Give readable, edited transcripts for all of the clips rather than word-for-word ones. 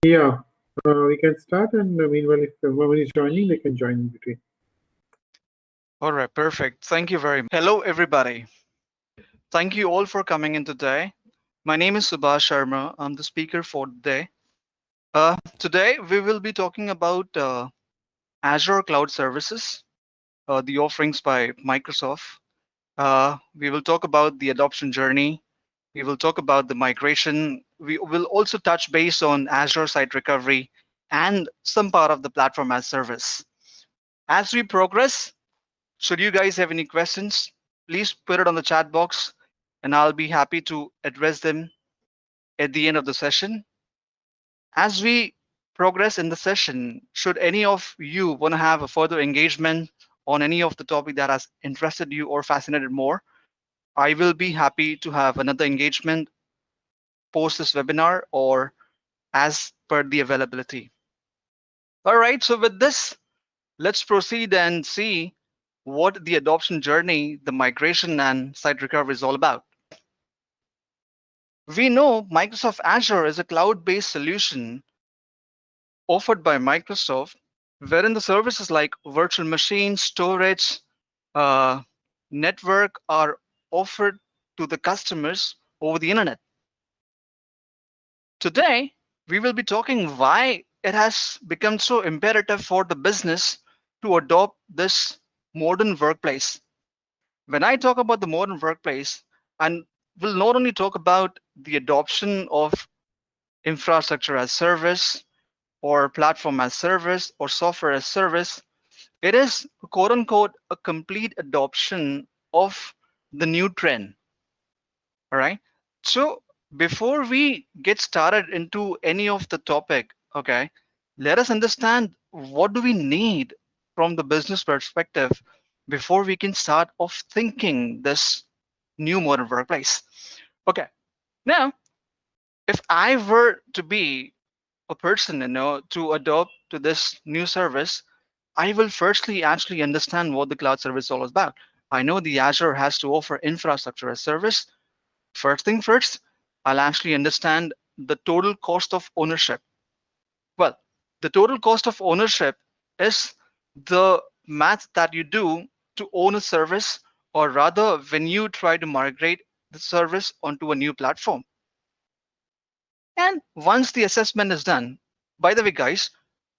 Yeah, we can start, and meanwhile, if someone is joining, they can join in between. All right, perfect. Thank you very much. Hello, everybody. Thank you all for coming in today. My name is Subhash Sharma. I'm the speaker for today. Today, we will be talking about Azure Cloud Services, the offerings by Microsoft. We will talk about the adoption journey. We will talk about the migration. We will also touch base on Azure Site Recovery and some part of the platform as service. As we progress, should you guys have any questions, please put it on the chat box and I'll be happy to address them at the end of the session. As we progress in the session, should any of you want to have a further engagement on any of the topic that has interested you or fascinated more, I will be happy to have another engagement post this webinar or as per the availability. All right, so with this, let's proceed and see what the adoption journey, the migration and site recovery is all about. We know Microsoft Azure is a cloud-based solution offered by Microsoft, wherein the services like virtual machines, storage, uh, network are offered to the customers over the internet. Today, we will be talking why it has become so imperative for the business to adopt this modern workplace. When I talk about the modern workplace, and we'll not only talk about the adoption of infrastructure as service or platform as service or software as service, it is quote unquote a complete adoption of the new trend. All right. So before we get started into any of the topic, okay, let us understand what do we need from the business perspective before we can start off thinking this new modern workplace. Okay. Now, if I were to be a person, to adopt to this new service, I will firstly actually understand what the cloud service is all about. I know the Azure has to offer infrastructure as service. First thing first, I'll actually understand the total cost of ownership. Well, the total cost of ownership is the math that you do to own a service, or rather, when you try to migrate the service onto a new platform. And once the assessment is done, by the way, guys,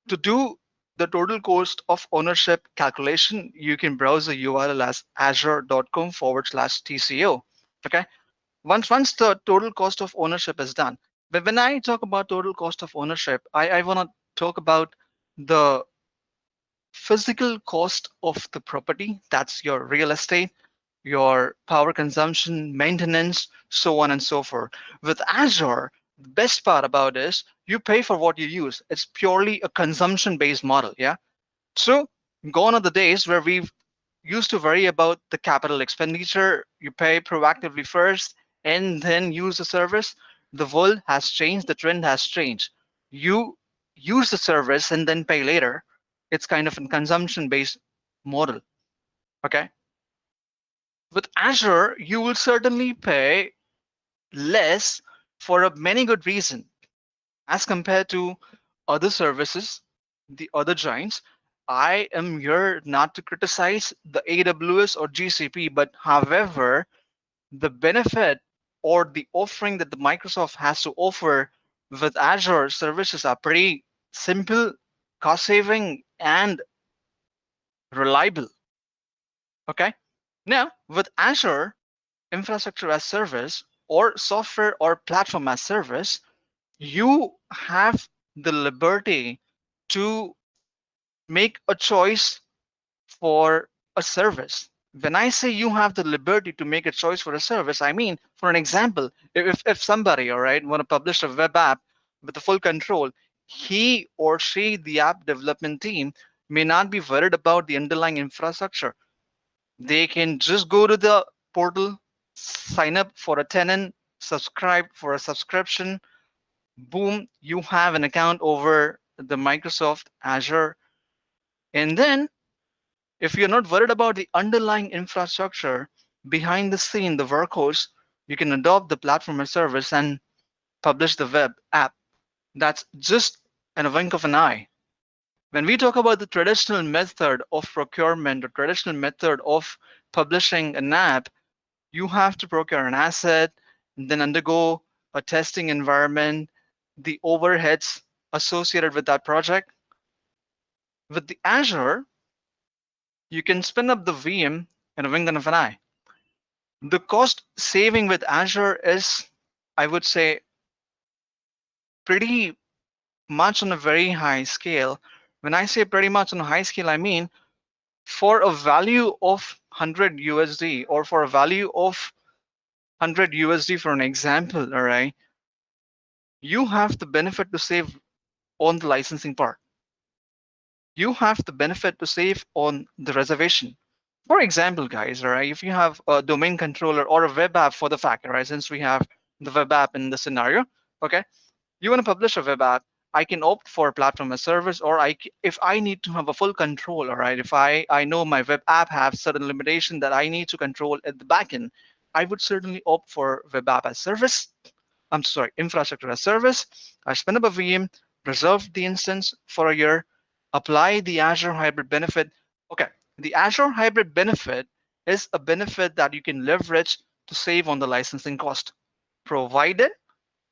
to do the total cost of ownership calculation, you can browse the URL as azure.com/TCO. Okay. Once the total cost of ownership is done, but when I talk about total cost of ownership, I want to talk about the physical cost of the property. That's your real estate, your power consumption, maintenance, so on and so forth. With Azure, the best part about is you pay for what you use. It's purely a consumption-based model. Yeah. So gone are the days where we used to worry about the capital expenditure. You pay proactively first and then use the service. The world has changed. The trend has changed. You use the service and then pay later. It's kind of a consumption-based model. Okay. With Azure, you will certainly pay less for a many good reason as compared to other services, the other giants. I am here not to criticize the AWS or GCP, but however, the benefit or the offering that the Microsoft has to offer with Azure services are pretty simple, cost saving, and reliable. Okay. Now, with Azure infrastructure as service or software or platform as service, you have the liberty to make a choice for a service. When I say you have the liberty to make a choice for a service, I mean, for an example, if somebody, all right, want to publish a web app with the full control, he or she, the app development team, may not be worried about the underlying infrastructure. They can just go to the portal, sign up for a tenant, subscribe for a subscription, boom, you have an account over the Microsoft Azure. And then if you're not worried about the underlying infrastructure behind the scene, the workhorse, you can adopt the platform as service and publish the web app. That's just in a wink of an eye. When we talk about the traditional method of procurement or traditional method of publishing an app, you have to procure an asset, and then undergo a testing environment, the overheads associated with that project. With the Azure, you can spin up the VM in a wink of an eye. The cost saving with Azure is, I would say, pretty much on a very high scale. When I say pretty much on a high scale, I mean for a value of 100 USD or for a value of 100 USD for an example, all right, you have the benefit to save on the licensing part. You have the benefit to save on the reservation. For example, guys, all right, if you have a domain controller or a web app for the fact, right, since we have the web app in the scenario, okay, you want to publish a web app, I can opt for a platform as service, or if I need to have a full control, all right, if I know my web app have certain limitation that I need to control at the backend, I would certainly opt for web app as service. I'm sorry, infrastructure as service. I spin up a VM, reserve the instance for a year, apply the Azure hybrid benefit. Okay, the Azure hybrid benefit is a benefit that you can leverage to save on the licensing cost, provided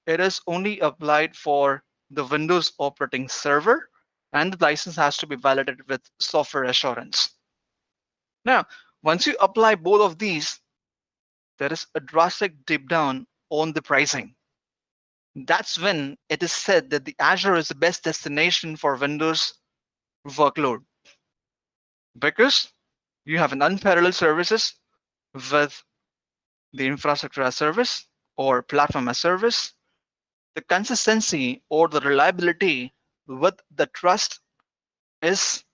it is only applied for the Windows operating server, and the license has to be validated with software assurance. Now, once you apply both of these, there is a drastic dip down on the pricing. That's when it is said that the Azure is the best destination for Windows workload, because you have an unparalleled services with the infrastructure as service or platform as service, the consistency or the reliability with the trust is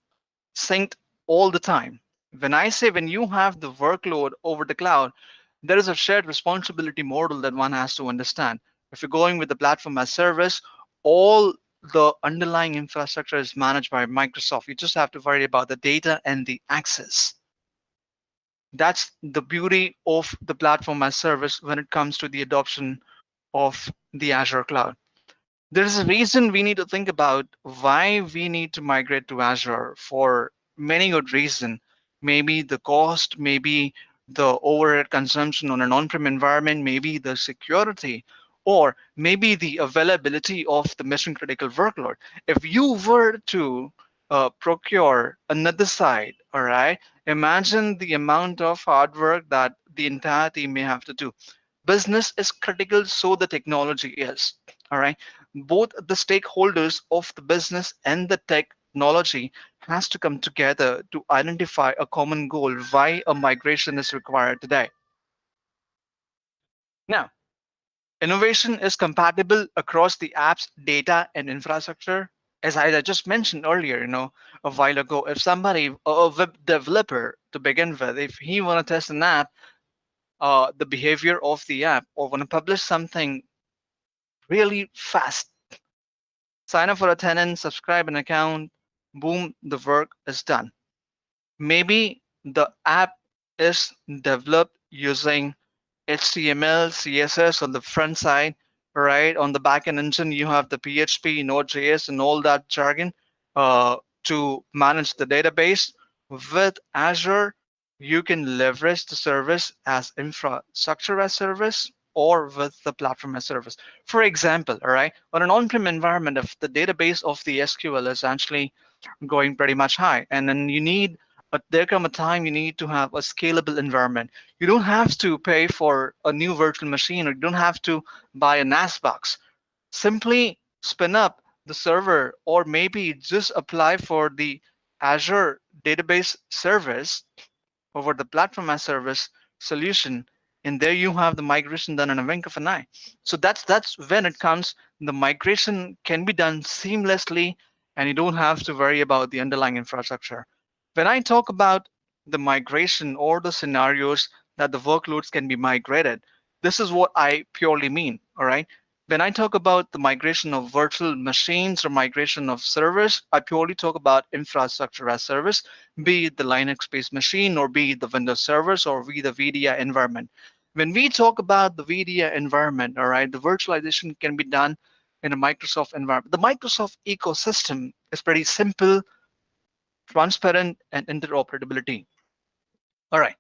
synced all the time. When I say when you have the workload over the cloud, there is a shared responsibility model that one has to understand. If you're going with the platform as service, all the underlying infrastructure is managed by Microsoft. You just have to worry about the data and the access. That's the beauty of the platform as service when it comes to the adoption of the Azure cloud. There's a reason we need to think about why we need to migrate to Azure for many good reasons. Maybe the cost, maybe the overhead consumption on an on-prem environment, maybe the security, or maybe the availability of the mission critical workload. If you were to procure another site, all right, imagine the amount of hard work that the entire team may have to do. Business is critical, so the technology is. All right, both the stakeholders of the business and the technology has to come together to identify a common goal why a migration is required today. Now, innovation is compatible across the app's data and infrastructure. As I just mentioned earlier, a while ago, if somebody, a web developer to begin with, if he want to test an app, the behavior of the app, or want to publish something really fast, sign up for a tenant, subscribe an account, boom, the work is done. Maybe the app is developed using HTML, CSS on the front side, right? On the backend engine, you have the PHP, Node.js, and all that jargon to manage the database. With Azure, you can leverage the service as infrastructure as service or with the platform as service. For example, all right, on an on-prem environment, if the database of the SQL is actually going pretty much high, and then but there come a time you need to have a scalable environment. You don't have to pay for a new virtual machine, or you don't have to buy a NAS box. Simply spin up the server, or maybe just apply for the Azure database service over the platform as service solution, and there you have the migration done in a wink of an eye. So that's when it comes, the migration can be done seamlessly, and you don't have to worry about the underlying infrastructure. When I talk about the migration or the scenarios that the workloads can be migrated, this is what I purely mean. All right, when I talk about the migration of virtual machines or migration of servers, I purely talk about infrastructure as service, be it the Linux-based machine, or be it the Windows servers, or be the VDI environment. When we talk about the VDI environment, all right, the virtualization can be done in a Microsoft environment. The Microsoft ecosystem is pretty simple, transparent, and interoperability. All right.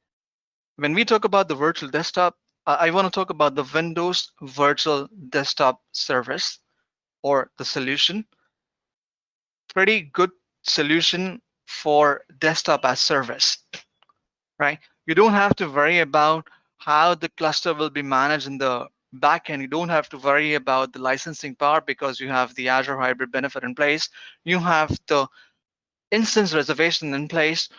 When we talk about the virtual desktop, I want to talk about the Windows Virtual Desktop Service or the solution. Pretty good solution for desktop as service, right? You don't have to worry about how the cluster will be managed in the backend. You don't have to worry about the licensing part because you have the Azure Hybrid benefit in place. You have the instance reservation in place.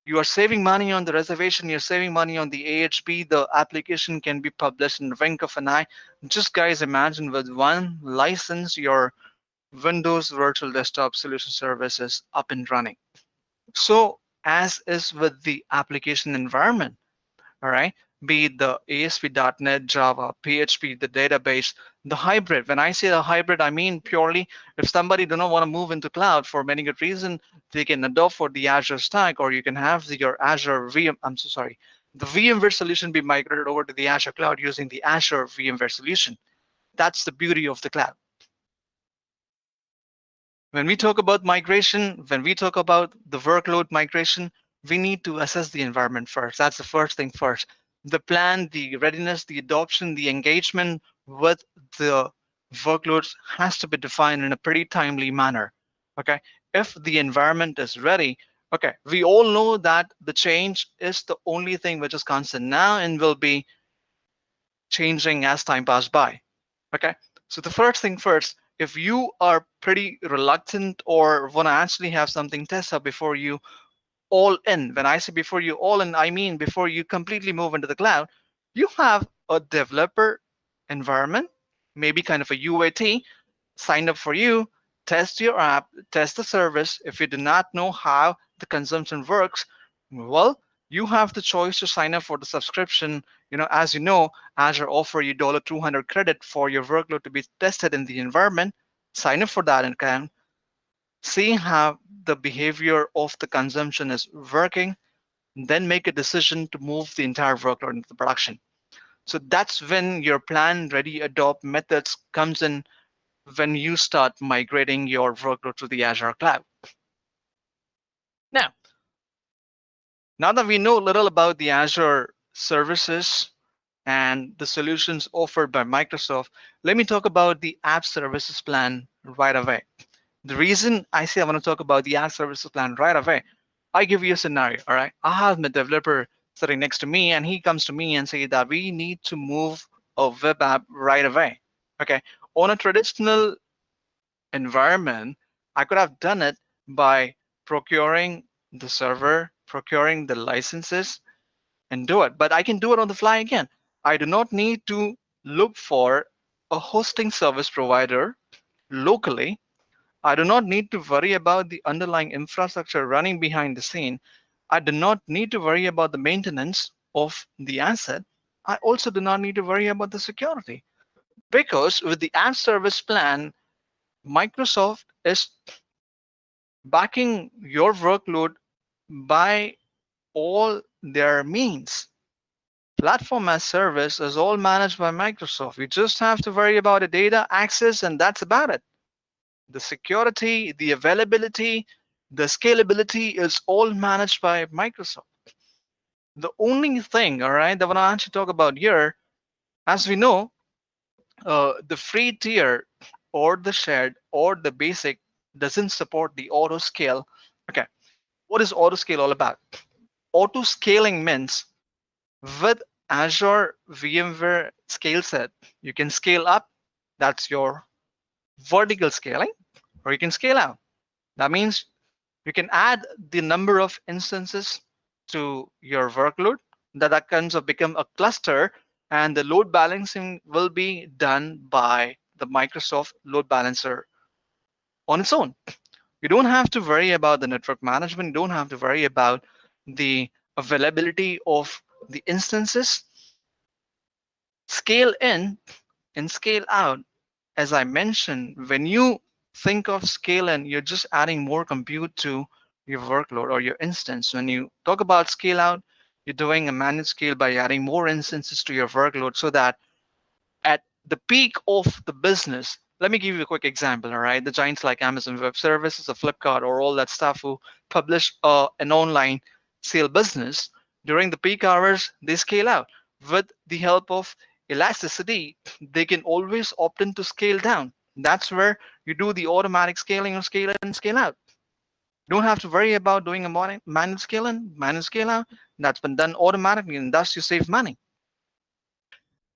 You are saving money on the reservation. You're saving money on the AHP. The application can be published in the wink of an eye. Just guys, imagine with one license, your Windows Virtual Desktop Solution Service is up and running. So as is with the application environment, all right, be it the ASP.NET, Java, PHP, the database, the hybrid. When I say the hybrid, I mean purely if somebody do not want to move into cloud for many good reason, they can adopt for the Azure stack, or you can have your Azure VM. I'm so sorry, the VMware solution be migrated over to the Azure cloud using the Azure VMware solution. That's the beauty of the cloud. When we talk about migration, when we talk about the workload migration, we need to assess the environment first. That's the first thing first. The plan, the readiness, the adoption, the engagement with the workloads has to be defined in a pretty timely manner. Okay. If the environment is ready, okay, we all know that the change is the only thing which is constant now and will be changing as time passes by. Okay, so the first thing first, if you are pretty reluctant or want to actually have something test up before you all in, when I say before you all in, I mean before you completely move into the cloud, you have a developer environment, maybe kind of a UAT, sign up for you, test your app, test the service. If you do not know how the consumption works, well, you have the choice to sign up for the subscription. As you know, Azure offer you $200 credit for your workload to be tested in the environment. Sign up for that account, see how the behavior of the consumption is working, then make a decision to move the entire workload into the production. So that's when your plan ready adopt methods comes in, when you start migrating your workload to the Azure cloud. Now, now that we know a little about the Azure services and the solutions offered by Microsoft, let me talk about the app services plan right away. The reason I say I want to talk about the app services plan right away, I give you a scenario, all right? I have my developer sitting next to me and he comes to me and say that we need to move a web app right away. Okay, on a traditional environment, I could have done it by procuring the server, procuring the licenses, and do it. But I can do it on the fly again. I do not need to look for a hosting service provider locally. I do not need to worry about the underlying infrastructure running behind the scene. I do not need to worry about the maintenance of the asset. I also do not need to worry about the security, because with the app service plan, Microsoft is backing your workload by all their means. Platform as service is all managed by Microsoft. You just have to worry about the data access, and that's about it. The security, the availability, the scalability is all managed by Microsoft. The only thing, all right, that I want to actually talk about here, as we know, the free tier or the shared or the basic doesn't support the auto scale. Okay, what is auto scale all about? Auto scaling means with Azure VMware scale set, you can scale up, that's your vertical scaling, or you can scale out. That means you can add the number of instances to your workload, that kinds of become a cluster, and the load balancing will be done by the Microsoft load balancer on its own. You don't have to worry about the network management. You don't have to worry about the availability of the instances. Scale in and scale out. As I mentioned, when you think of scale in, you're just adding more compute to your workload or your instance. When you talk about scale out, you're doing a managed scale by adding more instances to your workload so that at the peak of the business, Let me give you a quick example. All right, the giants like Amazon Web Services or Flipkart or all that stuff who publish an online sale business during the peak hours, they scale out. With the help of elasticity, they can always opt in to scale down. That's where you do the automatic scaling or scale in, scale out. You don't have to worry about doing a manual scale in, manual scale out. That's been done automatically, and thus you save money.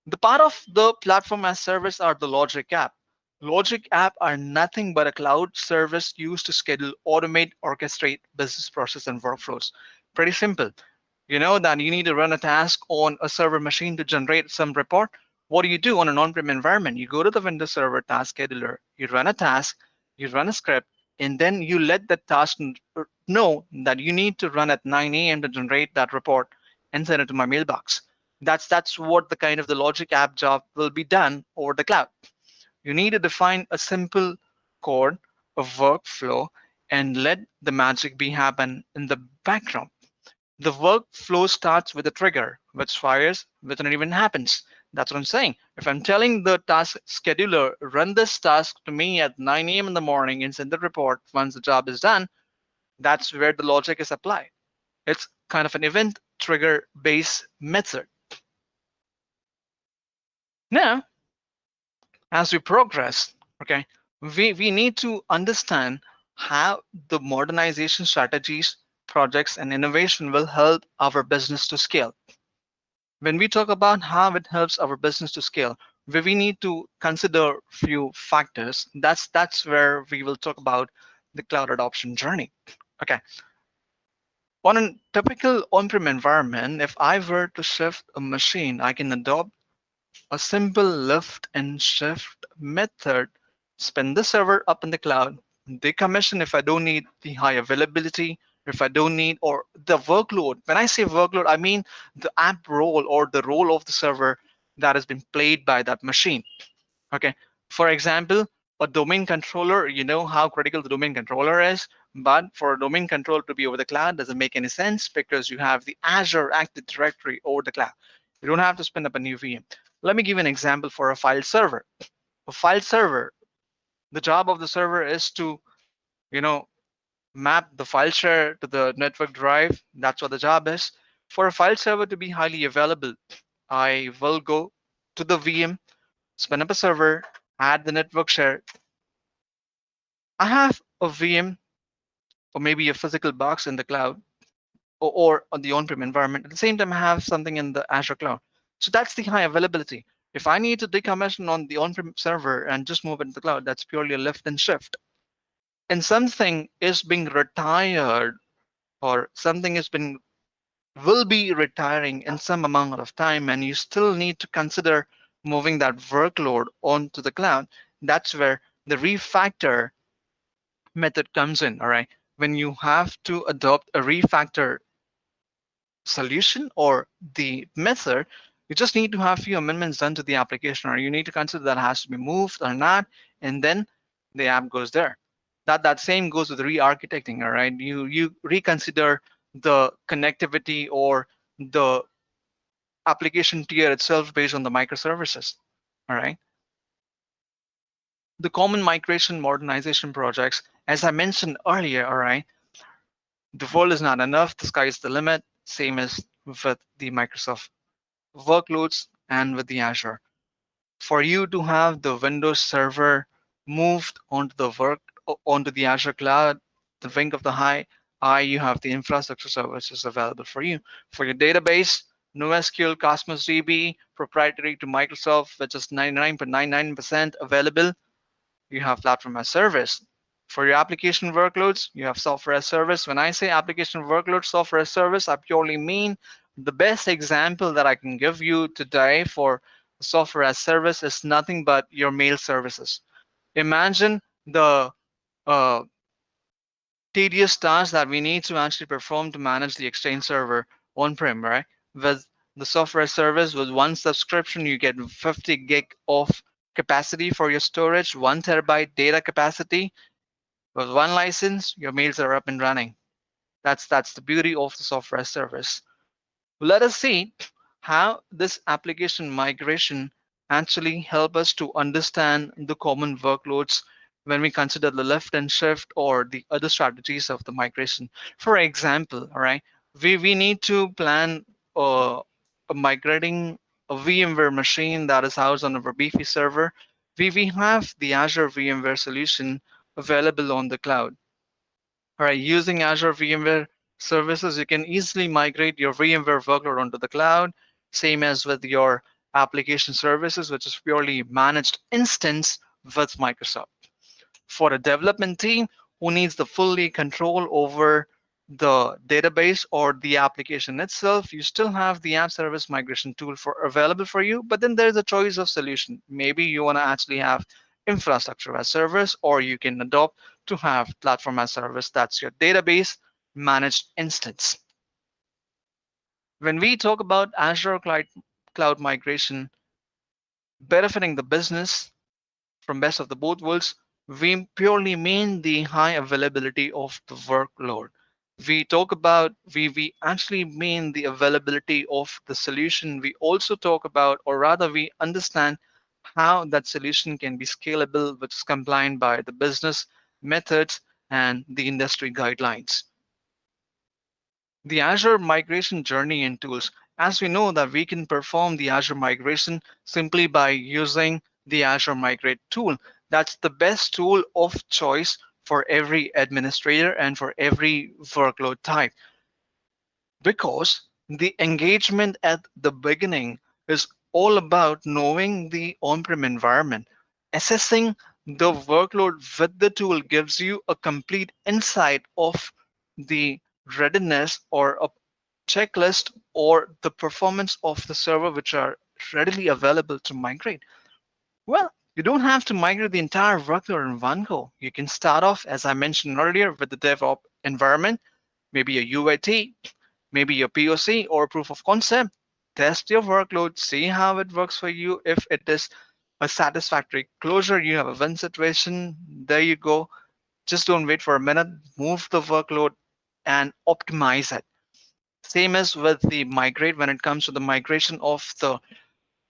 The part of the platform as service are the Logic app. Logic app are nothing but a cloud service used to schedule, automate, orchestrate business process and workflows. Pretty simple. You know that you need to run a task on a server machine to generate some report. What do you do on an on-prem environment? You go to the Windows Server task scheduler, you run a task, you run a script, and then you let the task know that you need to run at 9 a.m. to generate that report and send it to my mailbox. That's what the kind of the Logic app job will be done over the cloud. You need to define a simple code, a workflow, and let the magic be happen in the background. The workflow starts with a trigger, which fires when an event happens. That's what I'm saying. If I'm telling the task scheduler, run this task to me at 9 a.m. in the morning and send the report once the job is done, that's where the logic is applied. It's kind of an event trigger based method. Now, as we progress, okay, we need to understand how the modernization strategies, projects, and innovation will help our business to scale. When we talk about how it helps our business to scale, we need to consider few factors. That's where we will talk about the cloud adoption journey. Okay. On a typical on-prem environment, if I were to shift a machine, I can adopt a simple lift and shift method, spin the server up in the cloud, decommission if I don't need the high availability, if I don't need or the workload. When I say workload, I mean the app role or the role of the server that has been played by that machine. Okay. For example, a domain controller, you know how critical the domain controller is, but for a domain controller to be over the cloud doesn't make any sense because you have the Azure Active Directory over the cloud. You don't have to spin up a new VM. Let me give you an example for a file server. A file server, the job of the server is to, you know, map the file share to the network drive. That's what the job is. For a file server to be highly available, I will go to the VM, spin up a server, add the network share. I have a VM or maybe a physical box in the cloud or on the on-prem environment. At the same time, I have something in the Azure cloud. So that's the high availability. If I need to decommission on the on-prem server and just move it to the cloud, that's purely a lift and shift. And something is being retired or something has been will be retiring in some amount of time, and you still need to consider moving that workload onto the cloud. That's where the refactor method comes in. All right. When you have to adopt a refactor solution or the method, you just need to have few amendments done to the application, or you need to consider that has to be moved or not, and then the app goes there. That same goes with re-architecting. All right, you reconsider the connectivity or the application tier itself based on the microservices. All right, the common migration modernization projects, as I mentioned earlier. All right, the world is not enough. The sky is the limit. Same as with the Microsoft workloads and with the Azure. For you to have the Windows server moved onto the Azure cloud, the wing of the high, you have the infrastructure services available for you. For your database, NoSQL, Cosmos DB, proprietary to Microsoft, which is 99.99% available. You have platform as service. For your application workloads, you have software as service. When I say application workload, software as service, I purely mean the best example that I can give you today for software as service is nothing but your mail services. Imagine the uh, tedious tasks that we need to actually perform to manage the Exchange server on-prem, right? With the software service, with one subscription, you get 50 gig of capacity for your storage, 1 terabyte data capacity. With one license, your mails are up and running. That's the beauty of the software service. Let us see how this application migration actually help us to understand the common workloads when we consider the lift and shift or the other strategies of the migration. For example, all right, we need to plan migrating a VMware machine that is housed on a beefy server. We have the Azure VMware solution available on the cloud. All right, using Azure VMware services, you can easily migrate your VMware workload onto the cloud, same as with your application services, which is purely managed instance with Microsoft. For a development team who needs the fully control over the database or the application itself, you still have the app service migration tool for available for you. But then there's a choice of solution. Maybe you want to actually have infrastructure as service, or you can adopt to have platform as service. That's your database managed instance. When we talk about Azure cloud migration benefiting the business, from best of the both worlds, we purely mean the high availability of the workload. We actually mean the availability of the solution. We also talk about, or rather, we understand how that solution can be scalable, which is compliant by the business methods and the industry guidelines. The Azure migration journey and tools. As we know that we can perform the Azure migration simply by using the Azure Migrate tool. That's the best tool of choice for every administrator and for every workload type, because the engagement at the beginning is all about knowing the on-prem environment. Assessing the workload with the tool gives you a complete insight of the readiness or a checklist or the performance of the server which are readily available to migrate. Well, you don't have to migrate the entire workload in one go. You can start off, as I mentioned earlier, with the DevOps environment, maybe a UAT, maybe a POC or proof of concept. Test your workload, see how it works for you. If it is a satisfactory closure, you have a win situation, there you go. Just don't wait for a minute, move the workload and optimize it. Same as with the migrate. When it comes to the migration of the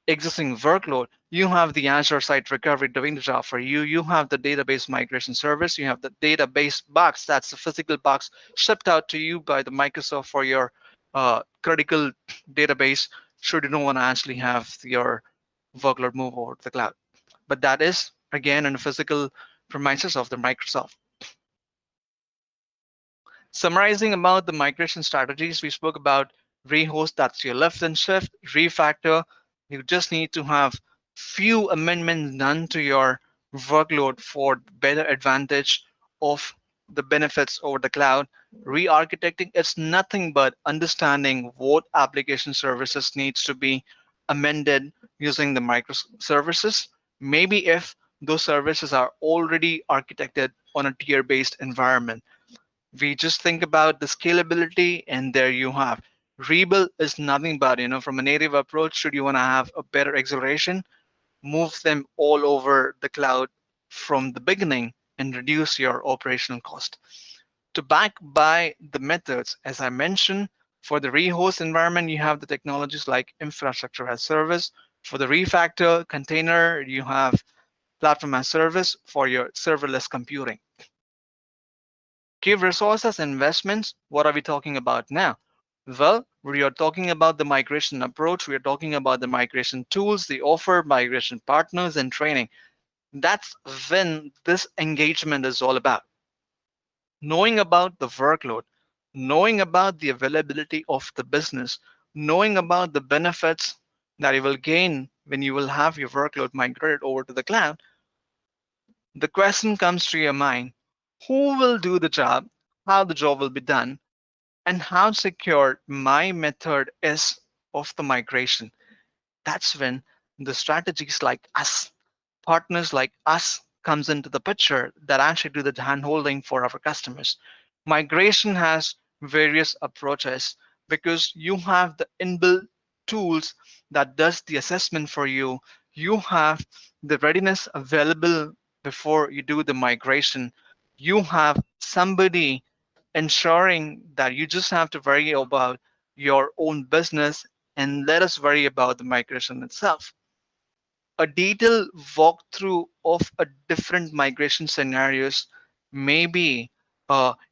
existing workload, you have the Azure Site Recovery doing the job for you. You have the database migration service. You have the database box. That's the physical box shipped out to you by the Microsoft for your critical database, should you don't want to actually have your workload move over to the cloud. But that is, again, in the physical premises of the Microsoft. Summarizing about the migration strategies, we spoke about rehost, that's your lift and shift, refactor. You just need to have few amendments done to your workload for better advantage of the benefits over the cloud. Re-architecting, it's nothing but understanding what application services needs to be amended using the microservices. Maybe if those services are already architected on a tier-based environment, we just think about the scalability, and there you have. Rebuild is nothing but, from a native approach, should you want to have a better acceleration, move them all over the cloud from the beginning and reduce your operational cost. To back by the methods, as I mentioned, for the rehost environment, you have the technologies like infrastructure as service. For the refactor container, you have platform as service for your serverless computing. Give resources investments. What are we talking about now? Well, we are talking about the migration approach. We are talking about the migration tools, the offer, migration partners, and training. That's when this engagement is all about. Knowing about the workload, knowing about the availability of the business, knowing about the benefits that you will gain when you will have your workload migrated over to the cloud. The question comes to your mind: who will do the job, how the job will be done, and how secure my method is of the migration. That's when the strategies like us, partners like us, comes into the picture that actually do the hand-holding for our customers. Migration has various approaches because you have the inbuilt tools that does the assessment for you. You have the readiness available before you do the migration. You have somebody ensuring that you just have to worry about your own business and let us worry about the migration itself. a detailed walkthrough of a different migration scenarios. Maybe,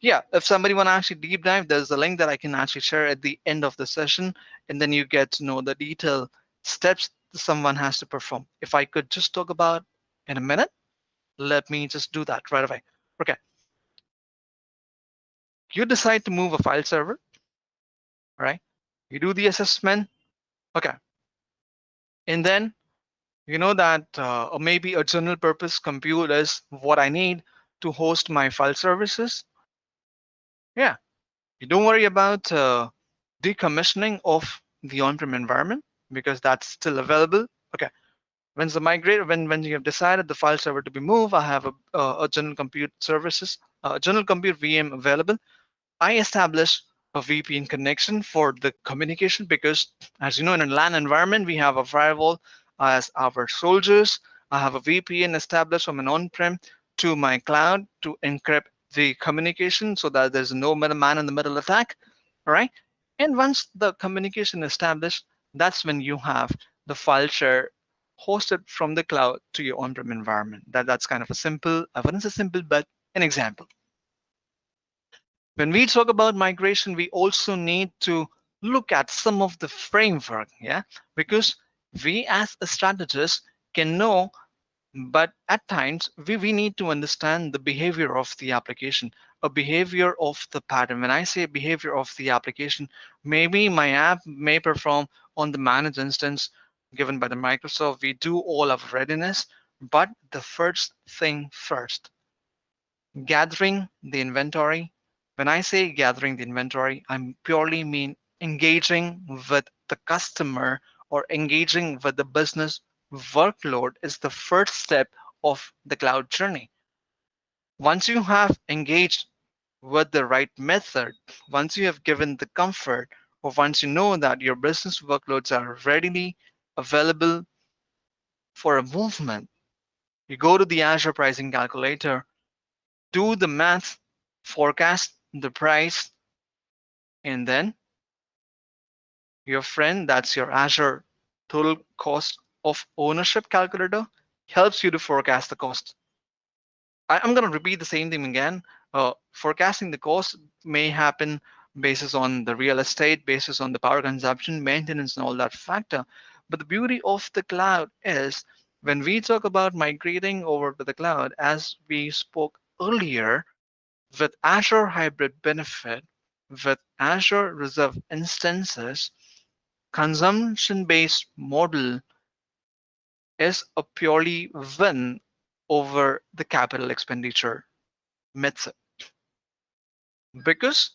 yeah, if somebody want to actually deep dive, there's a link that I can actually share at the end of the session, and then you get to know the detailed steps someone has to perform. If I could just talk about in a minute, let me just do that right away. Okay, you decide to move a file server, right? You do the assessment, okay, and then you know that or maybe a general purpose compute is what I need to host my file services. Yeah, you don't worry about decommissioning of the on-prem environment because that's still available. Okay, when you have decided the file server to be moved, I have a general compute services, general compute VM available. I establish a VPN connection for the communication because, as you know, in a LAN environment, we have a firewall as our soldiers. I have a VPN established from an on-prem to my cloud to encrypt the communication so that there's no man in the middle attack. All right. And once the communication is established, that's when you have the file share hosted from the cloud to your on-prem environment. That's kind of a simple, I wouldn't say simple, but an example. When we talk about migration, we also need to look at some of the framework, yeah, because we as a strategist can know, but at times we need to understand the behavior of the application, a behavior of the pattern. When I say behavior of the application, maybe my app may perform on the managed instance given by the Microsoft. We do all of readiness, but the first thing first, gathering the inventory. When I say gathering the inventory, I purely mean engaging with the customer or engaging with the business workload is the first step of the cloud journey. Once you have engaged with the right method, once you have given the comfort, or once you know that your business workloads are readily available for a movement, you go to the Azure pricing calculator, do the math, forecast the price, and then your friend, that's your Azure total cost of ownership calculator, helps you to forecast the cost. I'm going to repeat the same thing again. Forecasting the cost may happen basis on the real estate, basis on the power consumption, maintenance, and all that factor. But the beauty of the cloud is when we talk about migrating over to the cloud, as we spoke earlier, with Azure Hybrid Benefit, with Azure Reserve Instances, consumption-based model is a purely win over the capital expenditure method. Because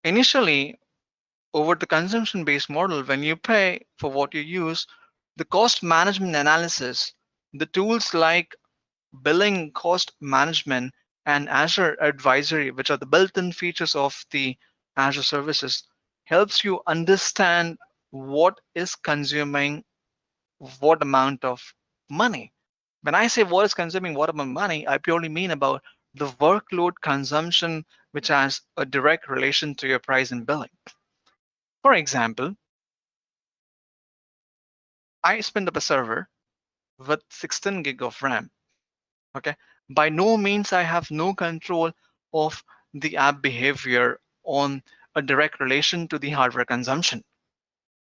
initially, over the consumption-based model, when you pay for what you use, the cost management analysis, the tools like billing cost management and Azure Advisory, which are the built-in features of the Azure services, helps you understand what is consuming what amount of money. When I say what is consuming what amount of money, I purely mean about the workload consumption, which has a direct relation to your price and billing. For example, I spin up a server with 16 gig of RAM. Okay, by no means I have no control of the app behavior on a direct relation to the hardware consumption.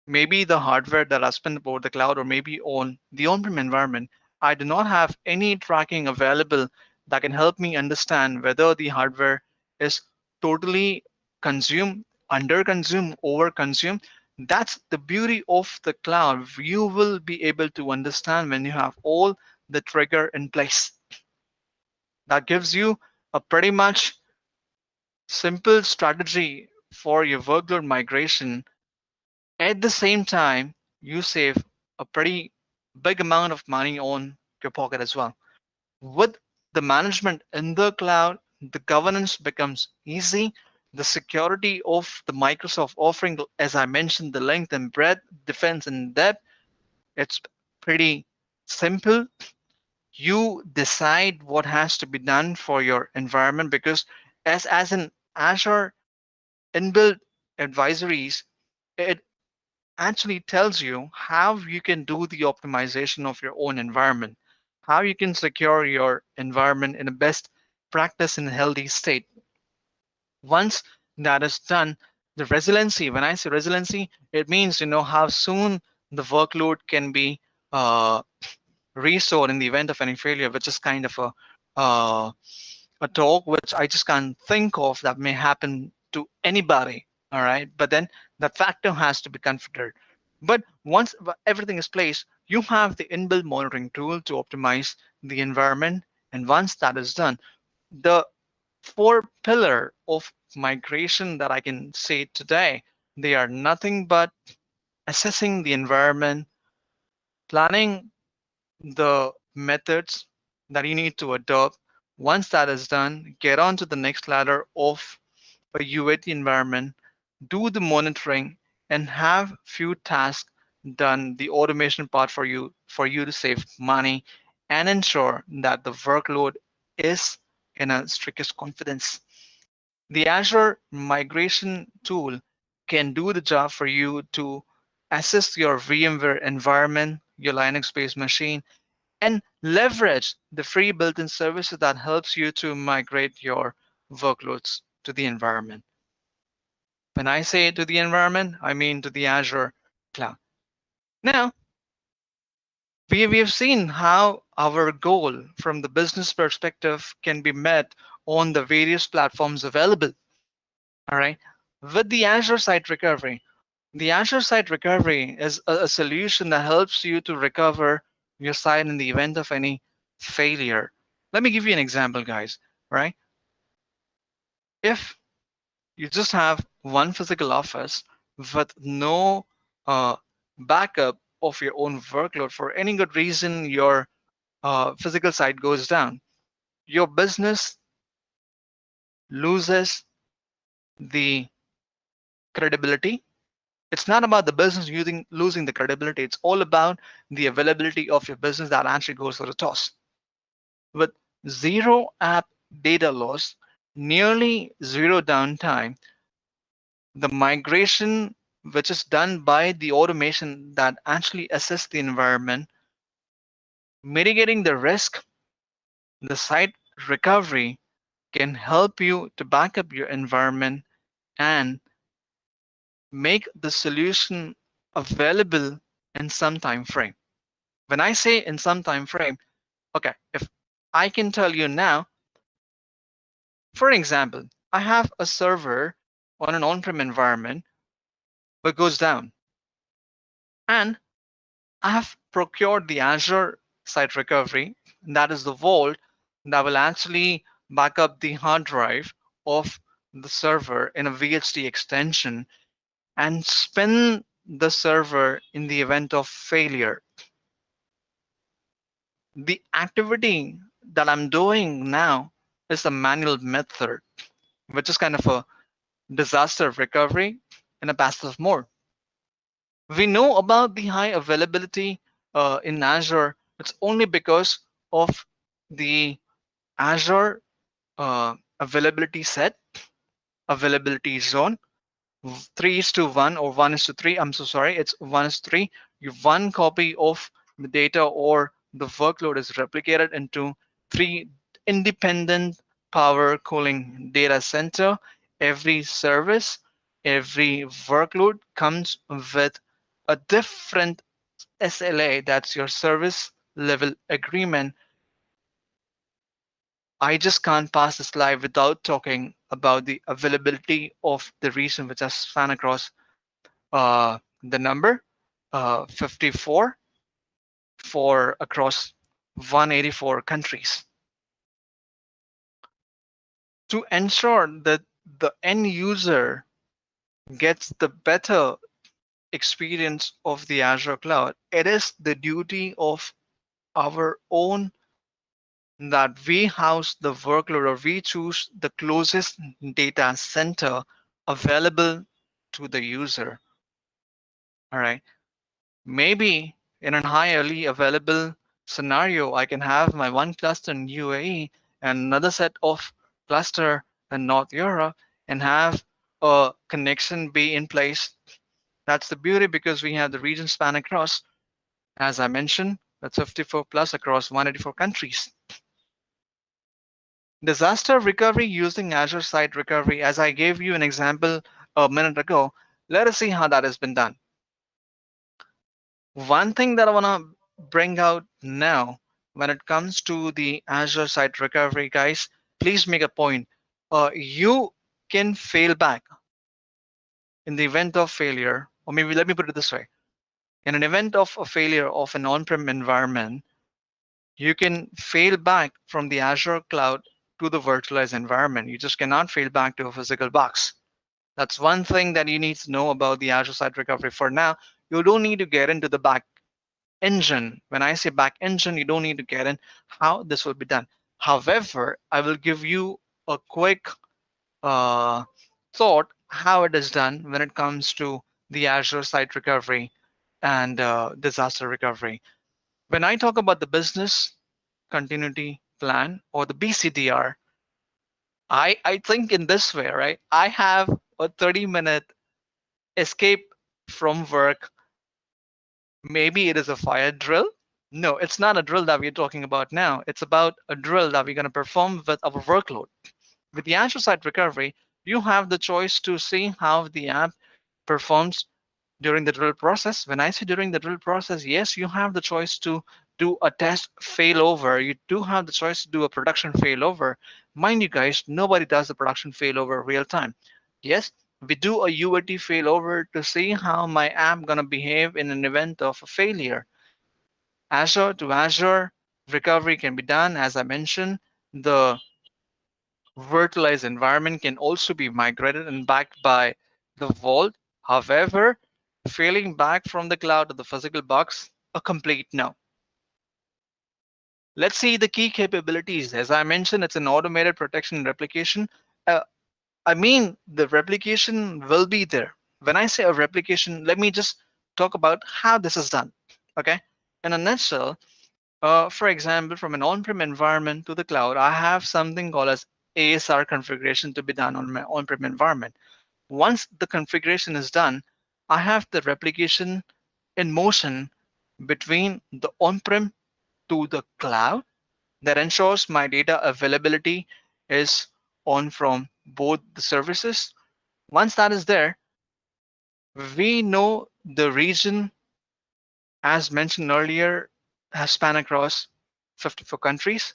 Maybe the hardware that I spend over the cloud or maybe on the on-prem environment, I do not have any tracking available that can help me understand whether the hardware is totally consumed, under consumed, over consumed. That's the beauty of the cloud. You will be able to understand when you have all the trigger in place. That gives you a pretty much simple strategy for your workload migration. At the same time, you save a pretty big amount of money on your pocket as well. With the management in the cloud, the governance becomes easy. The security of the Microsoft offering, as I mentioned, the length and breadth, defense and depth, it's pretty simple. You decide what has to be done for your environment because as an Azure inbuilt advisories, it actually tells you how you can do the optimization of your own environment, how you can secure your environment in a best practice and healthy state. Once that is done, the resiliency, when I say resiliency, it means how soon the workload can be uh, restored in the event of any failure, which is kind of uh, a talk which I just can't think of that may happen to anybody. All right. But then that factor has to be considered. But once everything is placed, you have the inbuilt monitoring tool to optimize the environment. And once that is done, the four pillar of migration that I can say today, they are nothing but assessing the environment, planning the methods that you need to adopt. Once that is done, get on to the next ladder of a UAT environment, do the monitoring, and have few tasks done, the automation part for you to save money and ensure that the workload is in a strictest confidence. The Azure migration tool can do the job for you to assist your VMware environment, your Linux-based machine, and leverage the free built-in services that helps you to migrate your workloads to the environment. When I say to the environment, I mean to the Azure cloud. Now, we have seen how our goal from the business perspective can be met on the various platforms available. All right. With the Azure Site Recovery, the Azure Site Recovery is a solution that helps you to recover your site in the event of any failure. Let me give you an example, guys. Right? If you just have one physical office with no uh, backup of your own workload for any good reason, your physical site goes down, your business loses the credibility. It's not about the business losing the credibility. It's all about the availability of your business that actually goes for the toss. With zero app data loss, nearly zero downtime, the migration, which is done by the automation that actually assess the environment, mitigating the risk, the site recovery can help you to back up your environment and make the solution available in some time frame. When I say in some time frame, okay, if I can tell you now, for example, I have a server on an on-prem environment that goes down, and I have procured the Azure Site Recovery. That is the vault that will actually back up the hard drive of the server in a VHD extension and spin the server in the event of failure. The activity that I'm doing now is a manual method, which is kind of a disaster recovery in a passive mode. We know about the high availability in Azure. It's only because of the Azure availability set, availability zone, 3:1 or 1:3. I'm so sorry, it's 1:3. You one copy of the data or the workload is replicated into three independent power cooling data center. Every service, every workload comes with a different SLA, that's your service level agreement. I just can't pass this slide without talking about the availability of the region which has span across the number 54 for across 184 countries to ensure that the end user gets the better experience of the Azure cloud. It is the duty of our own that we house the workload or we choose the closest data center available to the user. All right. Maybe in a highly available scenario, I can have my one cluster in UAE and another set of cluster in North Europe and have a connection be in place That's the beauty, because we have the region span across, as I mentioned, that's 54 plus across 184 countries. Disaster recovery using Azure Site Recovery, as I gave you an example a minute ago. Let us see how that has been done. One thing that I want to bring out now when it comes to the Azure Site Recovery, guys, please make a point. You can fail back in the event of failure, or maybe let me put it this way. In an event of a failure of an on-prem environment, you can fail back from the Azure cloud to the virtualized environment. You just cannot fail back to a physical box. That's one thing that you need to know about the Azure Site Recovery. For now, you don't need to get into the back engine. When I say back engine, you don't need to get in how this will be done. However, I will give you a quick uh, thought how it is done when it comes to the Azure Site Recovery and disaster recovery. When I talk about the business continuity plan, or the BCDR, I think in this way, right? I have a 30-minute escape from work. Maybe it is a fire drill. No, it's not a drill that we're talking about now. It's about a drill that we're going to perform with our workload. With the Azure Site Recovery, you have the choice to see how the app performs during the drill process. When I say during the drill process, yes, you have the choice to do a test failover. You do have the choice to do a production failover. Mind you, guys, nobody does the production failover real time. Yes, we do a UAT failover to see how my app gonna behave in an event of a failure. Azure to Azure recovery can be done, as I mentioned. The virtualized environment can also be migrated and backed by the vault. However, failing back from the cloud to the physical box, a complete no. Let's see the key capabilities. As I mentioned, it's an automated protection and replication. Uh, I mean, the replication will be there. When I say a replication, let me just talk about how this is done. Okay. In a nutshell, for example, from an on-prem environment to the cloud, I have something called as ASR configuration to be done on my on-prem environment. Once the configuration is done, I have the replication in motion between the on-prem to the cloud that ensures my data availability is on from both the services. Once that is there, we know the region, as mentioned earlier, has span across 54 countries.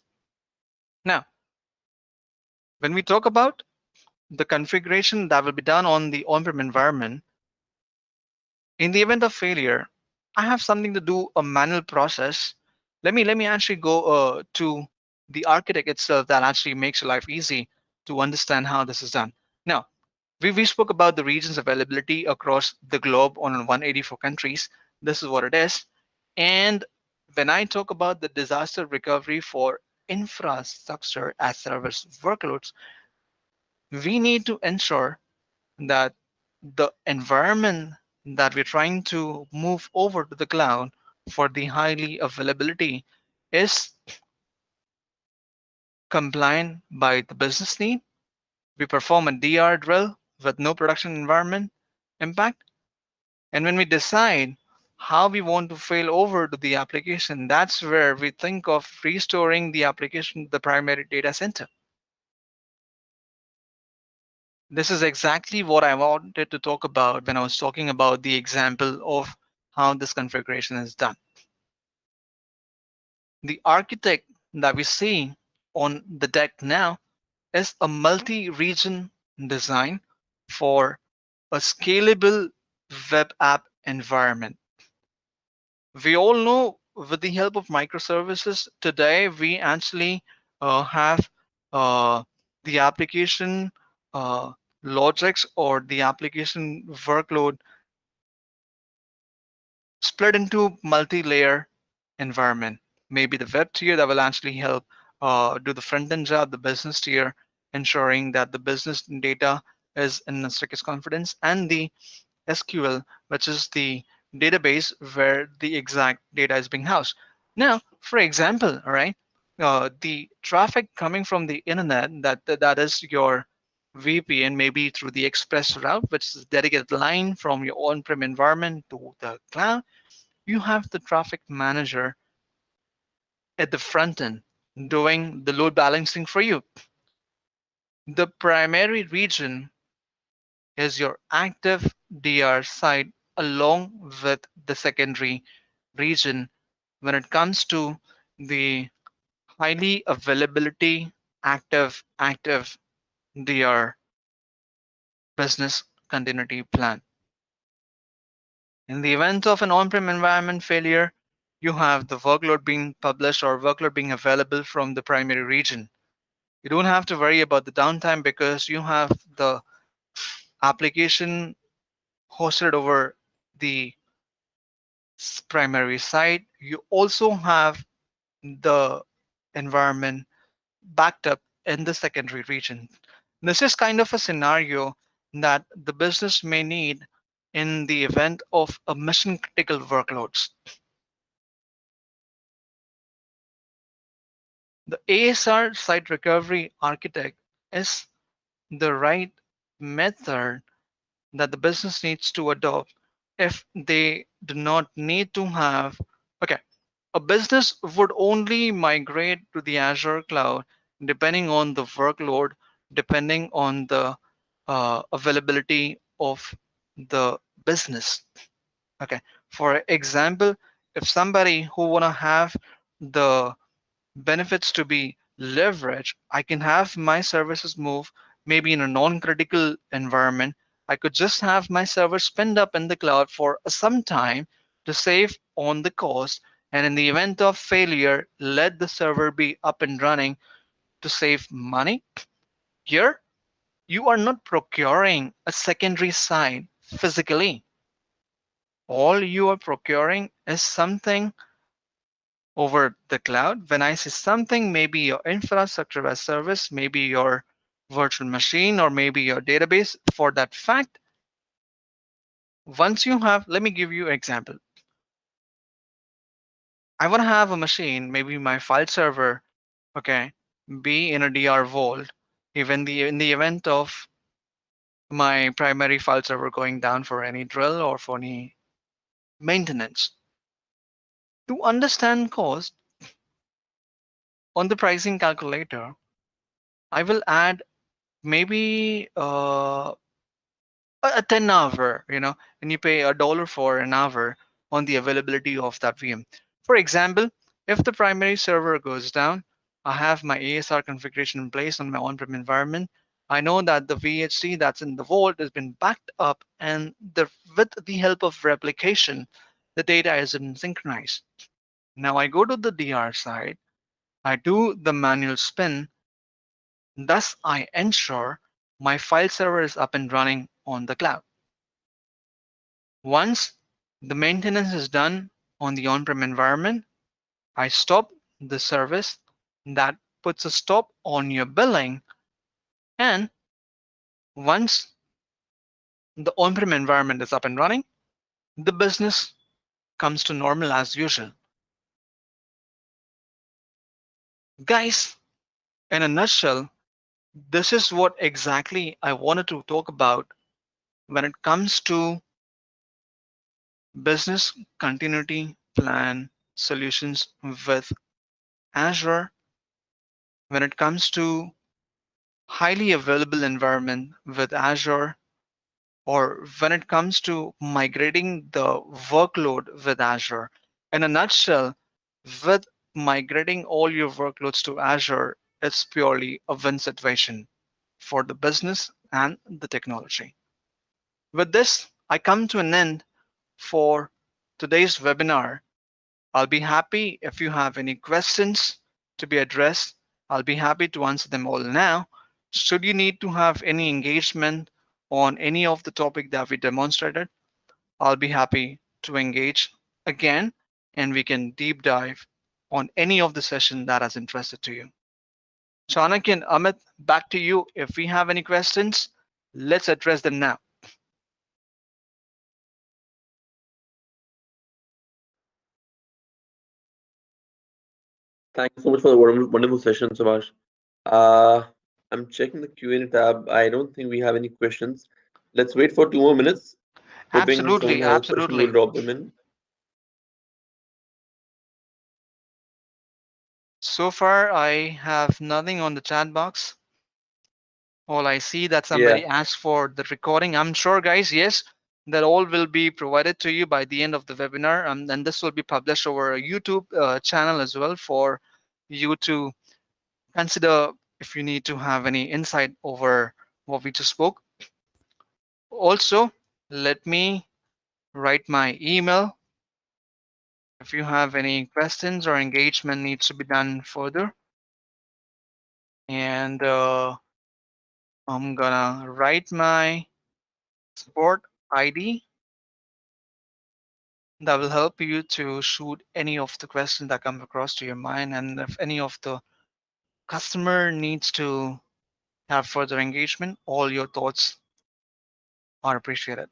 Now, when we talk about the configuration that will be done on the on-prem environment, in the event of failure, I have something to do a manual process. Let me actually go to the architect itself that actually makes your life easy to understand how this is done. Now, we spoke about the region's availability across the globe on 184 countries. This is what it is. And when I talk about the disaster recovery for infrastructure as service workloads, we need to ensure that the environment that we're trying to move over to the cloud for the highly availability is compliant by the business need. We perform a DR drill with no production environment impact. And when we decide how we want to fail over to the application, that's where we think of restoring the application to the primary data center. This is exactly what I wanted to talk about when I was talking about the example of how this configuration is done. The architect that we see on the deck now is a multi-region design for a scalable web app environment. We all know with the help of microservices today, we actually have uh, the application uh, logics or the application workload split into multi-layer environment. Maybe the web tier that will actually help do the front-end job, the business tier, ensuring that the business data is in the strictest confidence, and the SQL, which is the database where the exact data is being housed. Now, for example, all right, the traffic coming from the internet, that is your VPN, maybe through the express route, which is a dedicated line from your on-prem environment to the cloud. You have the traffic manager at the front end doing the load balancing for you. The primary region is your active DR site along with the secondary region when it comes to the highly availability active DR business continuity plan. In the event of an on-prem environment failure, you have the workload being published or workload being available from the primary region. You don't have to worry about the downtime because you have the application hosted over the primary site. You also have the environment backed up in the secondary region. This is kind of a scenario that the business may need in the event of a mission critical workloads. The ASR site recovery architect is the right method that the business needs to adopt if they do not need to have. Okay, a business would only migrate to the Azure cloud depending on the workload, depending on the availability of the business. Okay, for example, if somebody who want to have the benefits to be leveraged, I can have my services move maybe in a non-critical environment. I could just have my server spinned up in the cloud for some time to save on the cost. And in the event of failure, let the server be up and running to save money. Here, you are not procuring a secondary site physically. All you are procuring is something over the cloud. When I say something, maybe your infrastructure as service, maybe your virtual machine, or maybe your database. For that fact, once you have, let me give you an example. I want to have a machine, maybe my file server, okay, be in a DR vault, even in the event of my primary file server going down for any drill or for any maintenance. To understand cost on the pricing calculator, I will add maybe a 10 hour, and you pay $1 for an hour on the availability of that VM. For example, if the primary server goes down, I have my ASR configuration in place on my on-prem environment. I know that the VHC that's in the vault has been backed up, and with the help of replication, the data is synchronized. Now I go to the DR side, I do the manual spin, thus I ensure my file server is up and running on the cloud. Once the maintenance is done on the on-prem environment, I stop the service. That puts a stop on your billing. And once the on-prem environment is up and running, the business comes to normal as usual. Guys, in a nutshell, this is what exactly I wanted to talk about when it comes to business continuity plan solutions with Azure, when it comes to highly available environment with Azure, or when it comes to migrating the workload with Azure. In a nutshell, with migrating all your workloads to Azure, it's purely a win situation for the business and the technology. With this, I come to an end for today's webinar. I'll be happy if you have any questions to be addressed. I'll be happy to answer them all now. Should you need to have any engagement on any of the topic that we demonstrated, I'll be happy to engage again and we can deep dive on any of the session that has interested to you. Chanakya and Amit, back to you. If we have any questions, let's address them now. Thank you so much for the wonderful session, Subhash. Uh, I'm checking the Q&A tab. I don't think we have any questions. Let's wait for 2 more minutes. Hoping someone Absolutely, has a question, we'll absolutely. drop them in. So far, I have nothing on the chat box. All I see that Yeah, somebody asked for the recording. I'm sure, guys, yes, that all will be provided to you by the end of the webinar. And this will be published over a YouTube channel as well for you to consider if you need to have any insight over what we just spoke. Also, let me write my email if you have any questions or engagement needs to be done further. And I'm gonna write my support ID that will help you to shoot any of the questions that come across to your mind. And if any of the customer needs to have further engagement, all your thoughts are appreciated.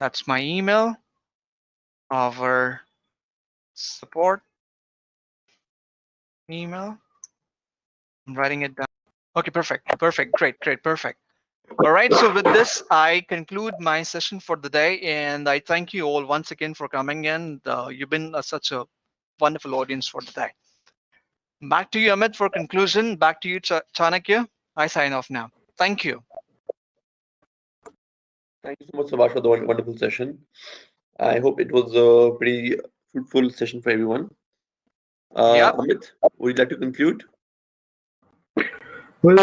That's my email, our support email. I'm writing it down. Okay, perfect, perfect, great, great, perfect. All right, so with this, I conclude my session for the day, and I thank you all once again for coming in. You've been such a wonderful audience for the day. Back to you, Amit, for conclusion. Back to you, Chanakya. I sign off now. Thank you. thank you so much, Subhash, for the wonderful session. I hope it was a pretty fruitful session for everyone. Yep. Amit, would you like to conclude? Well,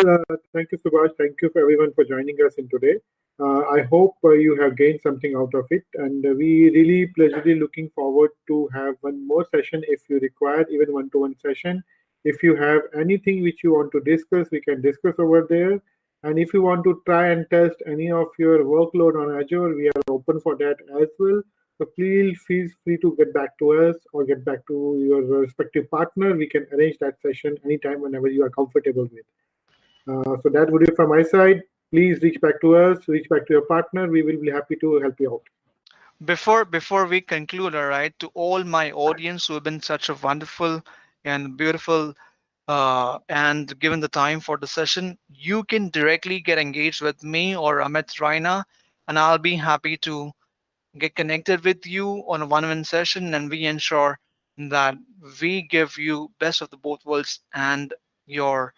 thank you, Subhash. Thank you for everyone for joining us in today. I hope you have gained something out of it, and we really pleasantly looking forward to have one more session if you require, even one-to-one session. If you have anything which you want to discuss, we can discuss over there. And if you want to try and test any of your workload on Azure, we are open for that as well. So please feel free to get back to us or get back to your respective partner. We can arrange that session anytime whenever you are comfortable with. So that would be from my side. Please reach back to us, reach back to your partner. We will be happy to help you out. Before we conclude, all right, to all my audience who have been such a wonderful and beautiful and given the time for the session, you can directly get engaged with me or Amit Raina, and I'll be happy to get connected with you on a one-on-one session, and we ensure that we give you best of the both worlds and your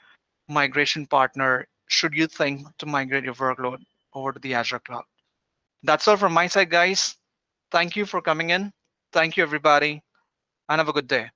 migration partner should you think to migrate your workload over to the Azure cloud. That's all from my side, guys. Thank you for coming in. Thank you, everybody, and have a good day.